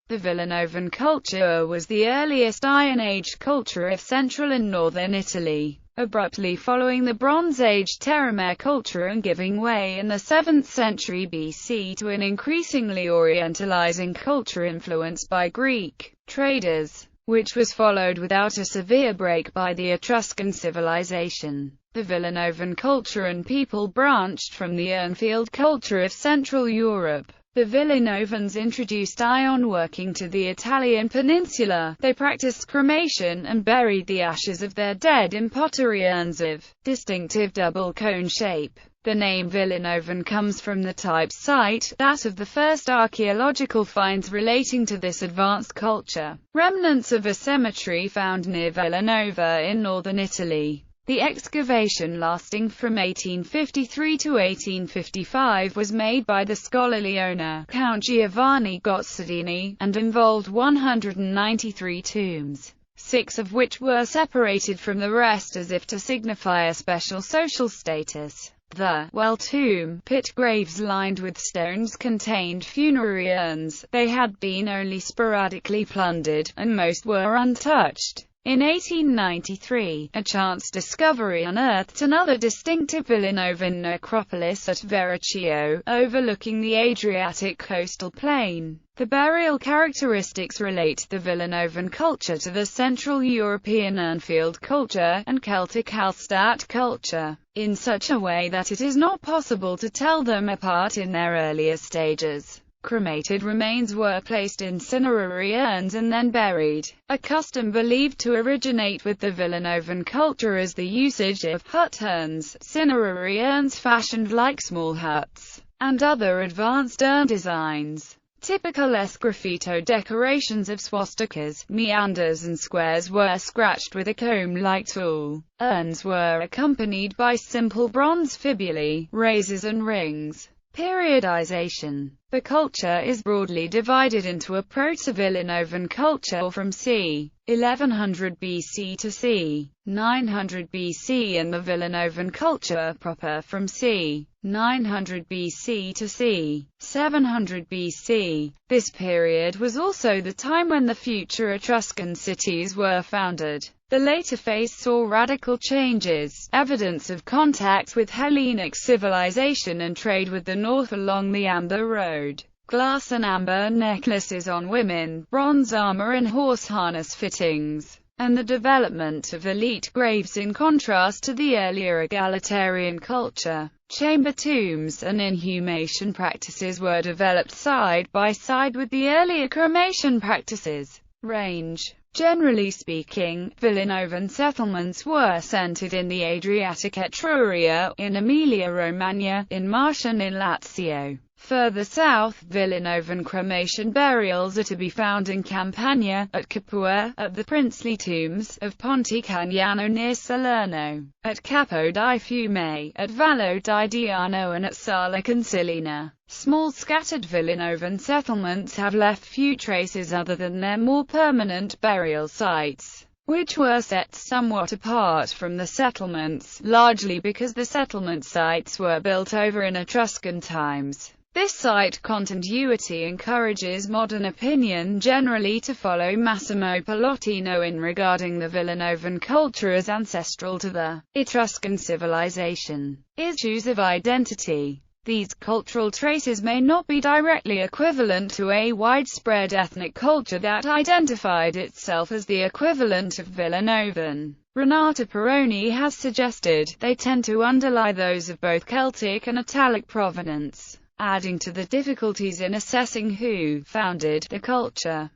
The Villanovan culture was the earliest Iron Age culture of central and northern Italy, abruptly following the Bronze Age Terramare culture and giving way in the 7th century BC to an increasingly Orientalizing culture influenced by Greek traders, which was followed without a severe break by the Etruscan civilization. The Villanovan culture and people branched from the Urnfield culture of Central Europe. The Villanovans introduced ironworking to the Italian peninsula. They practiced cremation and buried the ashes of their dead in pottery urns of distinctive double cone shape. The name Villanovan comes from the type site, that of the first archaeological finds relating to this advanced culture, remnants of a cemetery found near Villanova in northern Italy. The excavation, lasting from 1853 to 1855, was made by the scholarly owner, Count Giovanni Gozzardini, and involved 193 tombs, 6 of which were separated from the rest as if to signify a special social status. The well tomb pit graves lined with stones contained funerary urns. They had been only sporadically plundered, and most were untouched. In 1893, a chance discovery unearthed another distinctive Villanovan necropolis at Verrocchio, overlooking the Adriatic coastal plain. The burial characteristics relate the Villanovan culture to the Central European Urnfield culture and Celtic Hallstatt culture, in such a way that it is not possible to tell them apart in their earlier stages. Cremated remains were placed in cinerary urns and then buried, a custom believed to originate with the Villanovan culture as the usage of hut urns, cinerary urns fashioned like small huts, and other advanced urn designs. Typical esgraffito decorations of swastikas, meanders and squares were scratched with a comb-like tool. Urns were accompanied by simple bronze fibulae, razors and rings. Periodization. The culture is broadly divided into a Proto-Villanovan culture from c. 1100 BC to c. 900 BC and the Villanovan culture proper from c. 900 BC to c. 700 BC. This period was also the time when the future Etruscan cities were founded. The later phase saw radical changes, evidence of contact with Hellenic civilization and trade with the north along the Amber Road. Glass and amber necklaces on women, bronze armor and horse harness fittings, and the development of elite graves in contrast to the earlier egalitarian culture. Chamber tombs and inhumation practices were developed side by side with the earlier cremation practices. Range. Generally speaking, Villanovan settlements were centered in the Adriatic Etruria, in Emilia-Romagna, in Marche and in Lazio. Further south, Villanovan cremation burials are to be found in Campania, at Capua, at the princely tombs of Ponte Cagnano near Salerno, at Capo di Fiume, at Vallo di Diano and at Sala Consilina. Small scattered Villanovan settlements have left few traces other than their more permanent burial sites, which were set somewhat apart from the settlements, largely because the settlement sites were built over in Etruscan times. This site continuity encourages modern opinion generally to follow Massimo Pallottino in regarding the Villanovan culture as ancestral to the Etruscan civilization. Issues of identity. These cultural traces may not be directly equivalent to a widespread ethnic culture that identified itself as the equivalent of Villanovan. Renata Peroni has suggested they tend to underlie those of both Celtic and Italic provenance, adding to the difficulties in assessing who founded the culture.